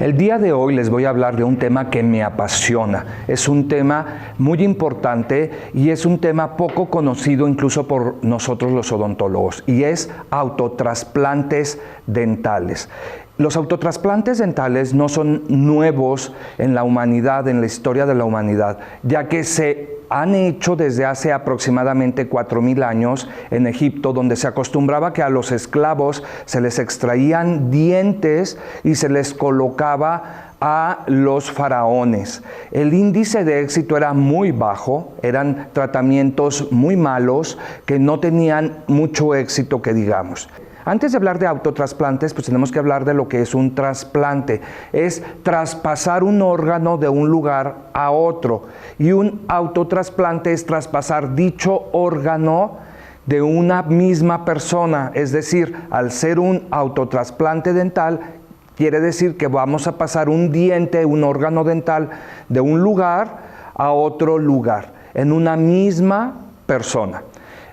El día de hoy les voy a hablar de un tema que me apasiona. Es un tema muy importante y es un tema poco conocido incluso por nosotros los odontólogos, y es autotrasplantes dentales. Los autotrasplantes dentales no son nuevos en la humanidad, en la historia de la humanidad, ya que se han hecho desde hace aproximadamente 4000 años en Egipto, donde se acostumbraba que a los esclavos se les extraían dientes y se les colocaba a los faraones. El índice de éxito era muy bajo, eran tratamientos muy malos que no tenían mucho éxito, que digamos. Antes de hablar de autotrasplantes, pues tenemos que hablar de lo que es un trasplante. Es traspasar un órgano de un lugar a otro. Y un autotrasplante es traspasar dicho órgano de una misma persona. Es decir, al ser un autotrasplante dental, quiere decir que vamos a pasar un diente, un órgano dental, de un lugar a otro lugar, en una misma persona.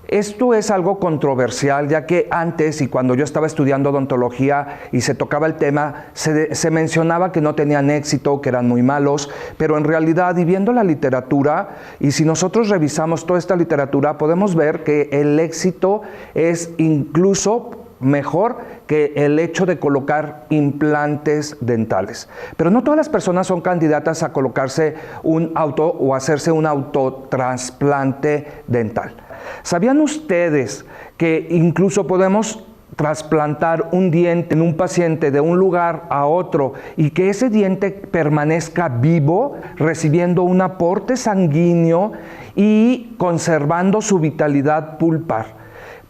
Esto es algo controversial, ya que antes, y cuando yo estaba estudiando odontología y se tocaba el tema, se mencionaba que no tenían éxito, que eran muy malos, pero en realidad, y viendo la literatura, y si nosotros revisamos toda esta literatura, podemos ver que el éxito es incluso mejor que el hecho de colocar implantes dentales. Pero no todas las personas son candidatas a colocarse o hacerse un autotrasplante dental. ¿Sabían ustedes que incluso podemos trasplantar un diente en un paciente de un lugar a otro y que ese diente permanezca vivo, recibiendo un aporte sanguíneo y conservando su vitalidad pulpar?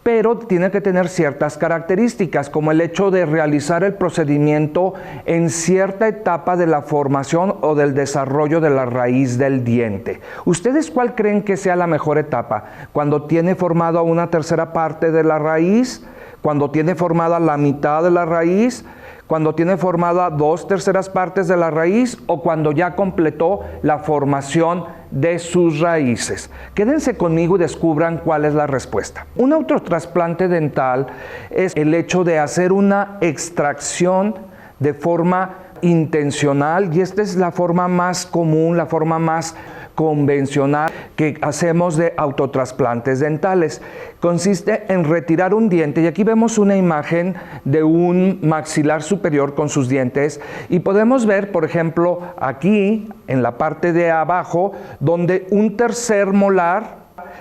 Pero tiene que tener ciertas características, como el hecho de realizar el procedimiento en cierta etapa de la formación o del desarrollo de la raíz del diente. ¿Ustedes cuál creen que sea la mejor etapa? ¿Cuando tiene formada una tercera parte de la raíz? ¿Cuando tiene formada la mitad de la raíz? ¿Cuando tiene formada 2/3 partes de la raíz? ¿O cuando ya completó la formación de sus raíces? Quédense conmigo y descubran cuál es la respuesta. Un autotrasplante dental es el hecho de hacer una extracción de forma intencional, y esta es la forma más común, la forma más convencional que hacemos de autotrasplantes dentales. Consiste en retirar un diente, y aquí vemos una imagen de un maxilar superior con sus dientes, y podemos ver, por ejemplo, aquí en la parte de abajo, donde un tercer molar,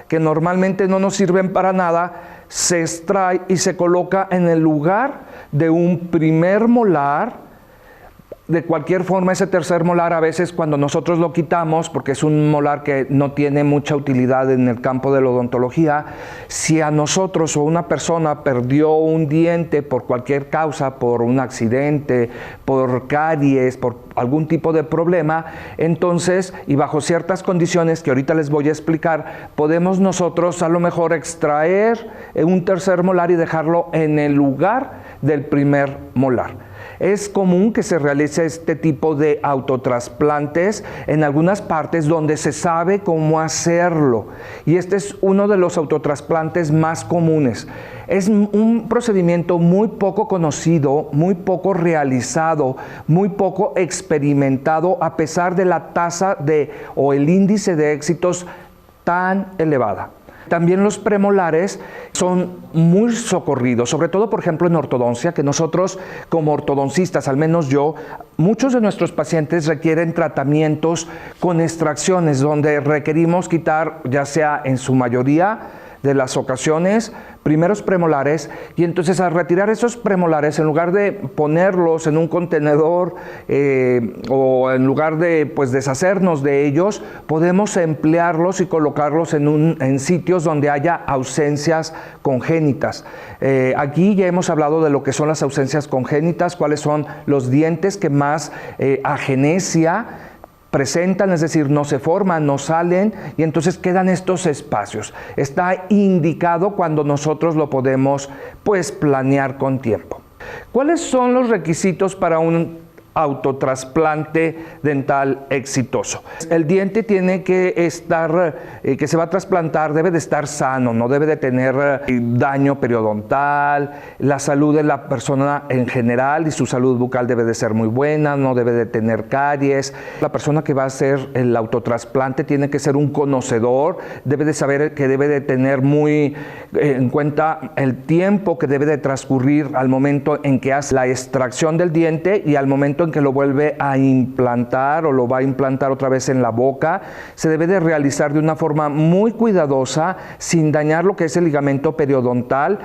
que normalmente no nos sirven para nada, se extrae y se coloca en el lugar de un primer molar. De cualquier forma, ese tercer molar, a veces cuando nosotros lo quitamos, porque es un molar que no tiene mucha utilidad en el campo de la odontología, si a nosotros o una persona perdió un diente por cualquier causa, por un accidente, por caries, por algún tipo de problema, entonces, y bajo ciertas condiciones que ahorita les voy a explicar, podemos nosotros a lo mejor extraer un tercer molar y dejarlo en el lugar del primer molar. Es común que se realice este tipo de autotrasplantes en algunas partes donde se sabe cómo hacerlo, y este es uno de los autotrasplantes más comunes. Es un procedimiento muy poco conocido, muy poco realizado, muy poco experimentado, a pesar de la tasa o el índice de éxitos tan elevada. También los premolares son muy socorridos, sobre todo, por ejemplo, en ortodoncia, que nosotros como ortodoncistas, al menos yo, muchos de nuestros pacientes requieren tratamientos con extracciones, donde requerimos quitar, ya sea en su mayoría de las ocasiones, primeros premolares, y entonces al retirar esos premolares, en lugar de ponerlos en un contenedor o en lugar de deshacernos de ellos, podemos emplearlos y colocarlos en sitios donde haya ausencias congénitas. Aquí ya hemos hablado de lo que son las ausencias congénitas, cuáles son los dientes que más agenesia presentan, es decir, no se forman, no salen, y entonces quedan estos espacios. Está indicado cuando nosotros lo podemos planear con tiempo. ¿Cuáles son los requisitos para un autotrasplante dental exitoso. El diente tiene que estar, que se va a trasplantar, debe de estar sano, no debe de tener daño periodontal, la salud de la persona en general y su salud bucal debe de ser muy buena, no debe de tener caries. La persona que va a hacer el autotrasplante tiene que ser un conocedor, debe de saber que debe de tener muy en cuenta el tiempo que debe de transcurrir al momento en que hace la extracción del diente y al momento en que lo vuelve a implantar o lo va a implantar otra vez en la boca. Se debe de realizar de una forma muy cuidadosa, sin dañar lo que es el ligamento periodontal,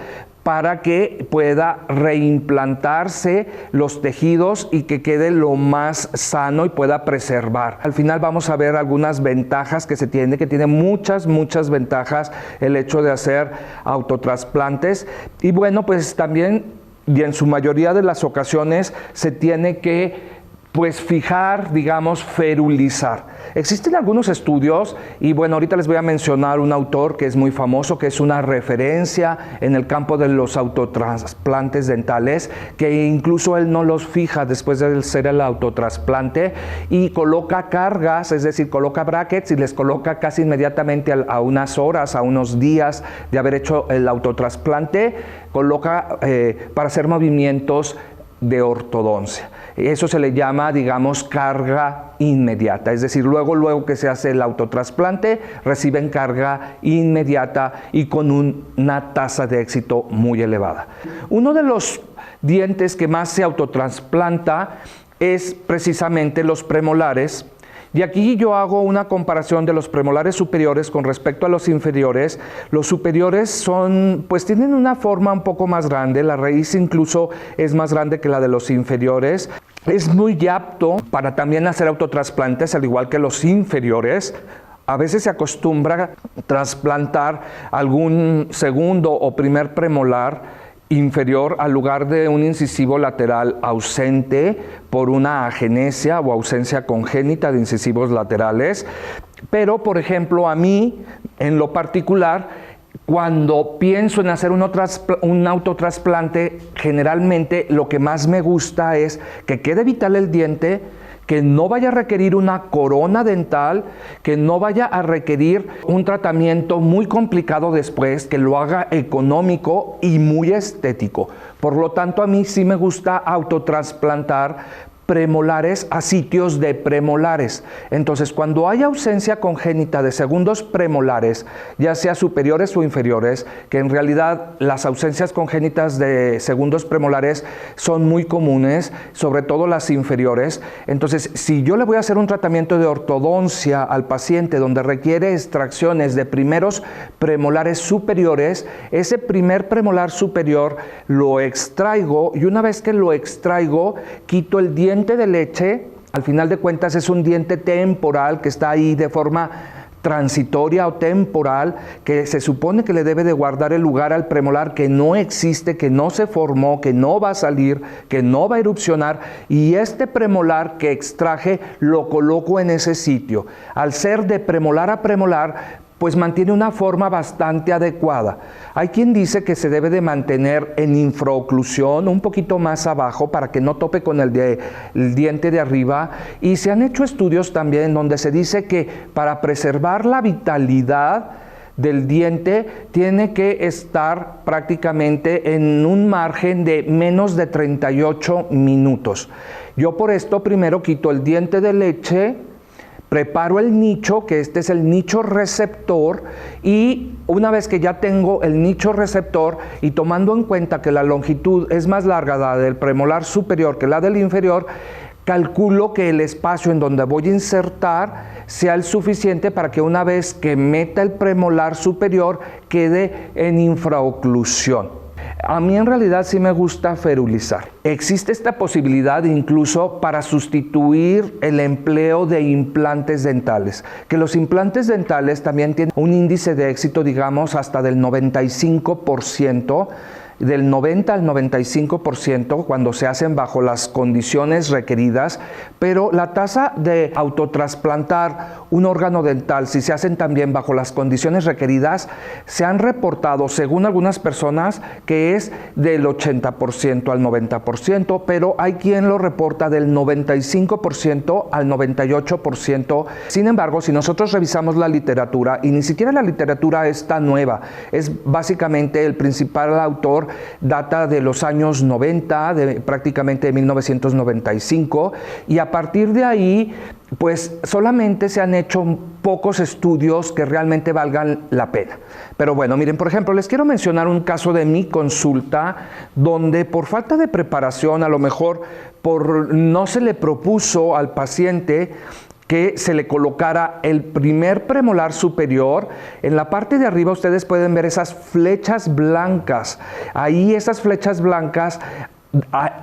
para que pueda reimplantarse los tejidos y que quede lo más sano y pueda preservar. Al final vamos a ver algunas ventajas que tiene muchas ventajas el hecho de hacer autotrasplantes. Y bueno, pues también, y en su mayoría de las ocasiones, se tiene que fijar, digamos, ferulizar. Existen algunos estudios y bueno, ahorita les voy a mencionar un autor que es muy famoso, que es una referencia en el campo de los autotrasplantes dentales, que incluso él no los fija después de hacer el autotrasplante y coloca cargas, es decir, coloca brackets y les coloca casi inmediatamente a unas horas, a unos días de haber hecho el autotrasplante, coloca para hacer movimientos de ortodoncia. Eso se le llama, digamos, carga inmediata, es decir, luego que se hace el autotrasplante, reciben carga inmediata y con una tasa de éxito muy elevada. Uno de los dientes que más se autotrasplanta es precisamente los premolares. Y aquí yo hago una comparación de los premolares superiores con respecto a los inferiores. Los superiores tienen una forma un poco más grande, la raíz incluso es más grande que la de los inferiores. Es muy apto para también hacer autotrasplantes, al igual que los inferiores. A veces se acostumbra a trasplantar algún segundo o primer premolar inferior al lugar de un incisivo lateral ausente por una agenesia o ausencia congénita de incisivos laterales. Pero, por ejemplo, a mí, en lo particular, cuando pienso en hacer un autotrasplante, generalmente lo que más me gusta es que quede vital el diente, que no vaya a requerir una corona dental, que no vaya a requerir un tratamiento muy complicado después, que lo haga económico y muy estético. Por lo tanto, a mí sí me gusta autotrasplantar premolares a sitios de premolares. Entonces, cuando hay ausencia congénita de segundos premolares, ya sea superiores o inferiores, que en realidad las ausencias congénitas de segundos premolares son muy comunes, sobre todo las inferiores. Entonces, si yo le voy a hacer un tratamiento de ortodoncia al paciente donde requiere extracciones de primeros premolares superiores, ese primer premolar superior lo extraigo y una vez que lo extraigo, quito el diente de leche. Al final de cuentas es un diente temporal que está ahí de forma transitoria o temporal, que se supone que le debe de guardar el lugar al premolar que no existe, que no se formó, que no va a salir, que no va a erupcionar, y este premolar que extraje lo coloco en ese sitio. Al ser de premolar a premolar, pues mantiene una forma bastante adecuada. Hay quien dice que se debe de mantener en infraoclusión, un poquito más abajo, para que no tope con el diente de arriba, y se han hecho estudios también donde se dice que para preservar la vitalidad del diente tiene que estar prácticamente en un margen de menos de 38 minutos. Yo por esto primero quito el diente de leche, preparo el nicho, que este es el nicho receptor, y una vez que ya tengo el nicho receptor y tomando en cuenta que la longitud es más larga la del premolar superior que la del inferior, calculo que el espacio en donde voy a insertar sea el suficiente para que una vez que meta el premolar superior quede en infraoclusión. A mí en realidad sí me gusta ferulizar. Existe esta posibilidad incluso para sustituir el empleo de implantes dentales, que los implantes dentales también tienen un índice de éxito, digamos, hasta del 95%. del 90 al 95% cuando se hacen bajo las condiciones requeridas, pero la tasa de autotrasplantar un órgano dental, si se hacen también bajo las condiciones requeridas, se han reportado, según algunas personas, que es del 80% al 90%, pero hay quien lo reporta del 95% al 98%. Sin embargo, si nosotros revisamos la literatura, y ni siquiera la literatura es tan nueva, es básicamente el principal autor data de los años 90, prácticamente de 1995, y a partir de ahí, pues solamente se han hecho pocos estudios que realmente valgan la pena. Pero bueno, miren, por ejemplo, les quiero mencionar un caso de mi consulta donde por falta de preparación, a lo mejor no se le propuso al paciente que se le colocara el primer premolar superior. En la parte de arriba ustedes pueden ver esas flechas blancas. Ahí esas flechas blancas,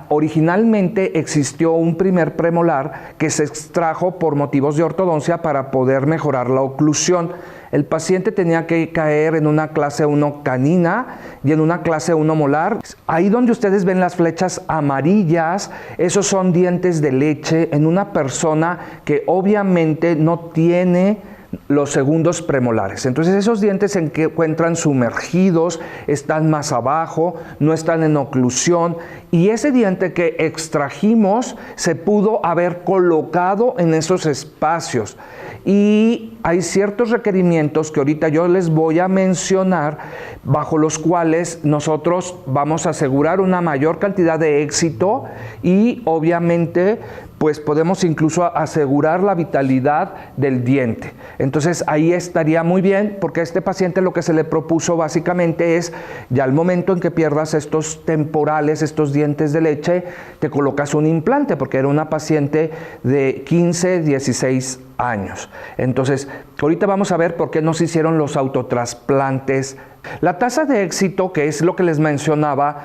originalmente existió un primer premolar que se extrajo por motivos de ortodoncia para poder mejorar la oclusión. El paciente tenía que caer en una clase 1 canina y en una clase 1 molar. Ahí donde ustedes ven las flechas amarillas, esos son dientes de leche en una persona que obviamente no tiene los segundos premolares. Entonces esos dientes se encuentran sumergidos, están más abajo, no están en oclusión, y ese diente que extrajimos se pudo haber colocado en esos espacios. Y hay ciertos requerimientos que ahorita yo les voy a mencionar, bajo los cuales nosotros vamos a asegurar una mayor cantidad de éxito y obviamente pues podemos incluso asegurar la vitalidad del diente. Entonces ahí estaría muy bien, porque a este paciente lo que se le propuso básicamente es, ya al momento en que pierdas estos temporales, estos dientes de leche, te colocas un implante, porque era una paciente de 15, 16 años. Entonces, ahorita vamos a ver por qué no se hicieron los autotrasplantes. La tasa de éxito, que es lo que les mencionaba,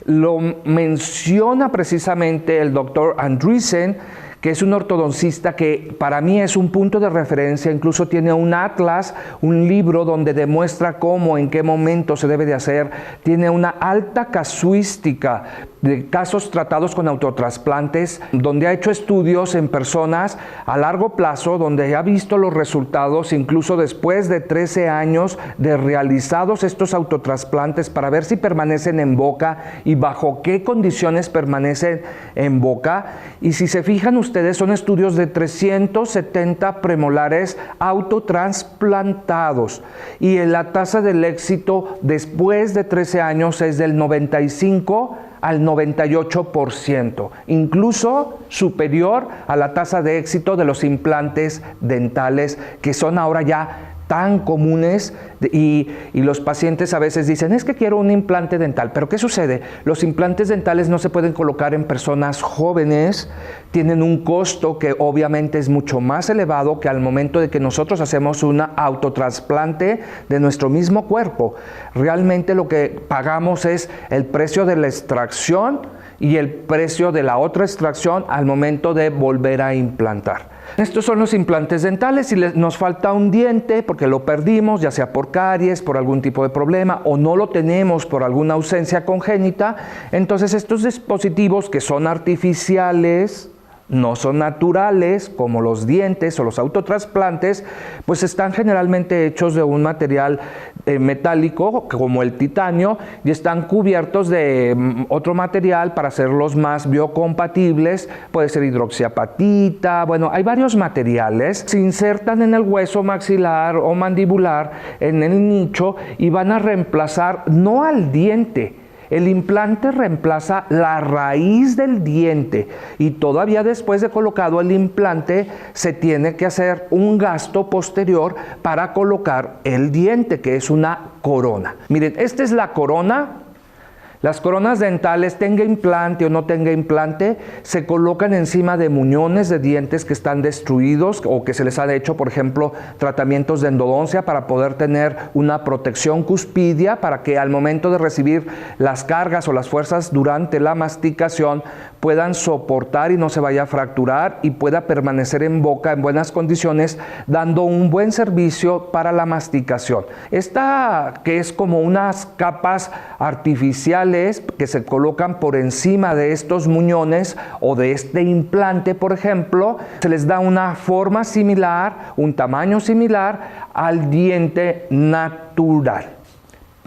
lo menciona precisamente el doctor Andreessen, que es un ortodoncista que para mí es un punto de referencia. Incluso tiene un atlas, un libro donde demuestra cómo, en qué momento se debe de hacer. Tiene una alta casuística de casos tratados con autotrasplantes, donde ha hecho estudios en personas a largo plazo, donde ha visto los resultados incluso después de 13 años de realizados estos autotrasplantes, para ver si permanecen en boca y bajo qué condiciones permanecen en boca. Y si se fijan ustedes, son estudios de 370 premolares autotransplantados, y la tasa del éxito después de 13 años es del 95 al 98%, incluso superior a la tasa de éxito de los implantes dentales, que son ahora ya tan comunes, y los pacientes a veces dicen, es que quiero un implante dental. Pero ¿qué sucede? Los implantes dentales no se pueden colocar en personas jóvenes, tienen un costo que obviamente es mucho más elevado que al momento de que nosotros hacemos un autotrasplante de nuestro mismo cuerpo. Realmente lo que pagamos es el precio de la extracción y el precio de la otra extracción al momento de volver a implantar. Estos son los implantes dentales. Si nos falta un diente porque lo perdimos, ya sea por caries, por algún tipo de problema, o no lo tenemos por alguna ausencia congénita, entonces estos dispositivos, que son artificiales, no son naturales, como los dientes o los autotrasplantes, pues están generalmente hechos de un material metálico como el titanio, y están cubiertos de otro material para hacerlos más biocompatibles. Puede ser hidroxiapatita, bueno, hay varios materiales. Se insertan en el hueso maxilar o mandibular, en el nicho, y van a reemplazar no al diente. El implante reemplaza la raíz del diente, y todavía después de colocado el implante se tiene que hacer un gasto posterior para colocar el diente, que es una corona. Miren, esta es la corona. Las coronas dentales, tenga implante o no tenga implante, se colocan encima de muñones de dientes que están destruidos o que se les ha hecho, por ejemplo, tratamientos de endodoncia para poder tener una protección cuspidia, para que al momento de recibir las cargas o las fuerzas durante la masticación puedan soportar y no se vaya a fracturar, y pueda permanecer en boca en buenas condiciones, dando un buen servicio para la masticación. Esta, que es como unas capas artificiales bucales que se colocan por encima de estos muñones o de este implante, por ejemplo, se les da una forma similar, un tamaño similar al diente natural.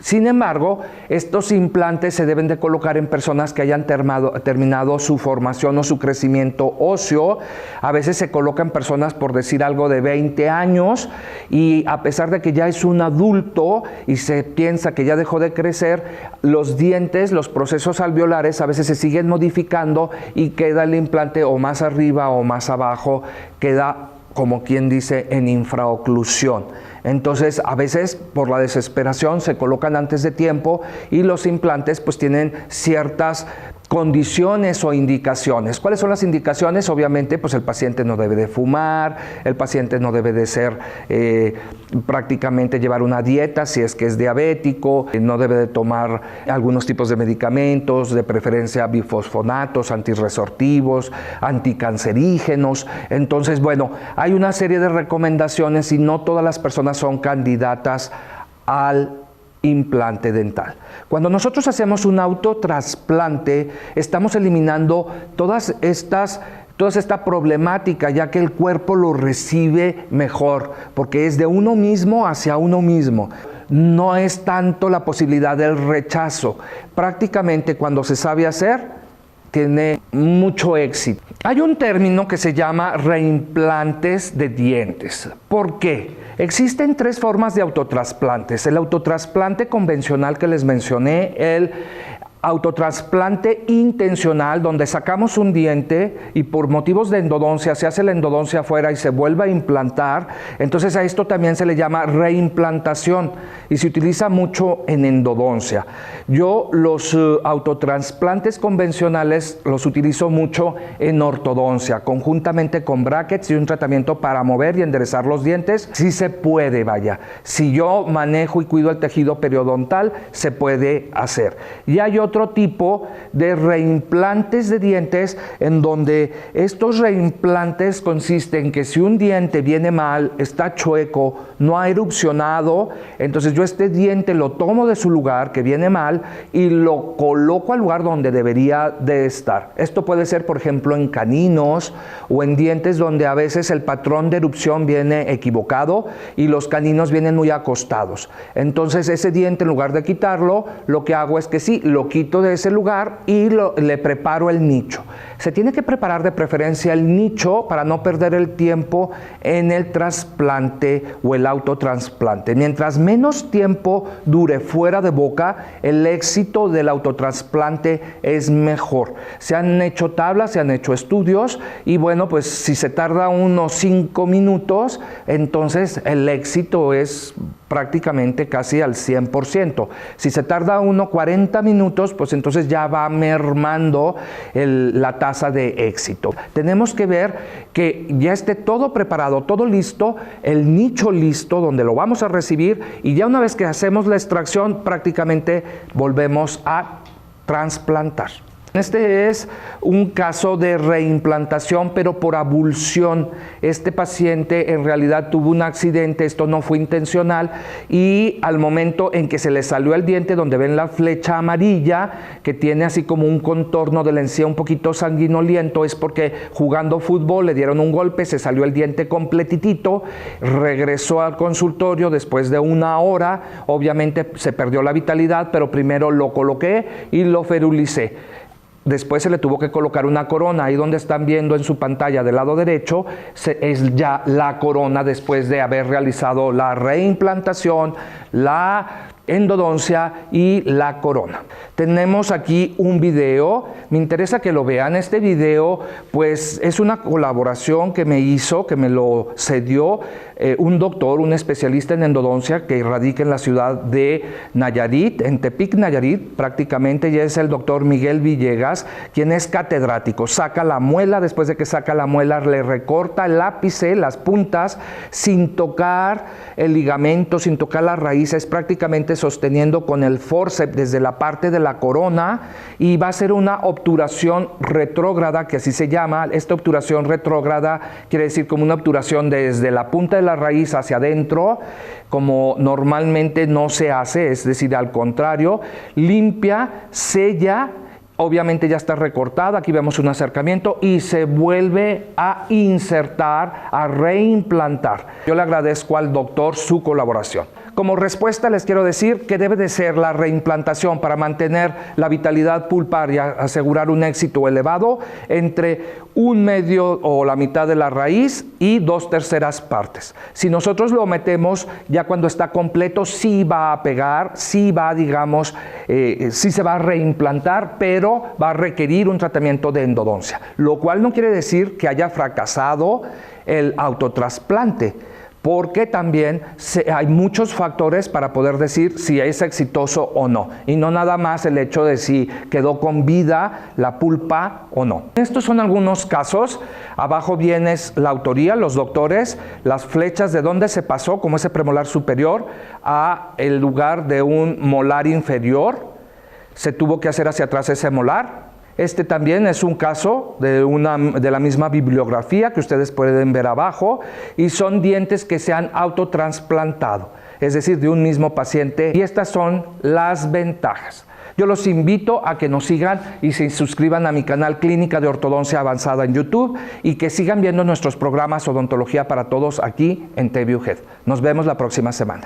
Sin embargo, estos implantes se deben de colocar en personas que hayan terminado su formación o su crecimiento óseo. A veces se colocan personas, por decir algo, de 20 años y a pesar de que ya es un adulto y se piensa que ya dejó de crecer, los dientes, los procesos alveolares a veces se siguen modificando y queda el implante o más arriba o más abajo, queda, como quien dice, en infraoclusión. Entonces, a veces por la desesperación se colocan antes de tiempo y los implantes pues tienen ciertas condiciones o indicaciones. ¿Cuáles son las indicaciones? Obviamente, pues el paciente no debe de fumar, el paciente no debe de ser prácticamente llevar una dieta si es que es diabético, no debe de tomar algunos tipos de medicamentos, de preferencia bifosfonatos, antirresortivos, anticancerígenos. Entonces, bueno, hay una serie de recomendaciones y no todas las personas son candidatas al implante dental. Cuando nosotros hacemos un autotrasplante, estamos eliminando toda esta problemática, ya que el cuerpo lo recibe mejor, porque es de uno mismo hacia uno mismo. No es tanto la posibilidad del rechazo. Prácticamente cuando se sabe hacer, tiene mucho éxito. Hay un término que se llama reimplantes de dientes. ¿Por qué? Existen tres formas de autotrasplantes. El autotrasplante convencional que les mencioné, el autotrasplante intencional, donde sacamos un diente y por motivos de endodoncia se hace la endodoncia afuera y se vuelve a implantar. Entonces a esto también se le llama reimplantación y se utiliza mucho en endodoncia. Yo los autotrasplantes convencionales los utilizo mucho en ortodoncia, conjuntamente con brackets y un tratamiento para mover y enderezar los dientes. Sí se puede, vaya. Si yo manejo y cuido el tejido periodontal, se puede hacer. Y hay otro tipo de reimplantes de dientes en donde estos reimplantes consisten en que si un diente viene mal, está chueco, no ha erupcionado, entonces yo este diente lo tomo de su lugar que viene mal y lo coloco al lugar donde debería de estar. Esto puede ser, por ejemplo, en caninos o en dientes donde a veces el patrón de erupción viene equivocado y los caninos vienen muy acostados. Entonces ese diente, en lugar de quitarlo, lo que hago es que sí, lo quito de ese lugar y le preparo el nicho. Se tiene que preparar de preferencia el nicho para no perder el tiempo en el trasplante o el autotrasplante. Mientras menos tiempo dure fuera de boca, el éxito del autotrasplante es mejor. Se han hecho tablas, se han hecho estudios y bueno, pues si se tarda unos 5 minutos, entonces el éxito es prácticamente casi al 100%. Si se tarda uno 40 minutos, pues entonces ya va mermando la tasa de éxito. Tenemos que ver que ya esté todo preparado, todo listo, el nicho listo donde lo vamos a recibir y ya una vez que hacemos la extracción, prácticamente volvemos a trasplantar. Este es un caso de reimplantación, pero por abulsión. Este paciente en realidad tuvo un accidente, esto no fue intencional, y al momento en que se le salió el diente, donde ven la flecha amarilla, que tiene así como un contorno de la encía un poquito sanguinoliento, es porque jugando fútbol le dieron un golpe, se salió el diente completitito, regresó al consultorio después de 1 hora, obviamente se perdió la vitalidad, pero primero lo coloqué y lo ferulicé. Después se le tuvo que colocar una corona, ahí donde están viendo en su pantalla del lado derecho, es ya la corona después de haber realizado la reimplantación, la endodoncia y la corona. Tenemos aquí un video, me interesa que lo vean. Este video pues es una colaboración que me hizo, que me lo cedió un doctor, un especialista en endodoncia que radica en la ciudad de Nayarit, en Tepic, Nayarit, prácticamente, y es el doctor Miguel Villegas, quien es catedrático. Saca la muela, después de que saca la muela le recorta el ápice, las puntas, sin tocar el ligamento, sin tocar las raíces, prácticamente sosteniendo con el forceps desde la parte de la corona, y va a ser una obturación retrógrada, que así se llama. Esta obturación retrógrada quiere decir como una obturación desde la punta de la raíz hacia adentro, como normalmente no se hace, es decir, al contrario, limpia, sella. Obviamente ya está recortada, aquí vemos un acercamiento y se vuelve a insertar, a reimplantar. Yo le agradezco al doctor su colaboración. Como respuesta les quiero decir que debe de ser la reimplantación para mantener la vitalidad pulpar y asegurar un éxito elevado entre 1/2 o la mitad de la raíz y 2/3 partes. Si nosotros lo metemos ya cuando está completo, sí va a pegar, sí va, digamos, sí se va a reimplantar, pero va a requerir un tratamiento de endodoncia, lo cual no quiere decir que haya fracasado el autotrasplante, porque también hay muchos factores para poder decir si es exitoso o no, y no nada más el hecho de si quedó con vida la pulpa o no. Estos son algunos casos. Abajo viene la autoría, los doctores, las flechas de dónde se pasó, como ese premolar superior, a el lugar de un molar inferior. Se tuvo que hacer hacia atrás ese molar. Este también es un caso de la misma bibliografía que ustedes pueden ver abajo, y son dientes que se han autotransplantado, es decir, de un mismo paciente, y estas son las ventajas. Yo los invito a que nos sigan y se suscriban a mi canal Clínica de Ortodoncia Avanzada en YouTube, y que sigan viendo nuestros programas Odontología para Todos aquí en TVUhead. Nos vemos la próxima semana.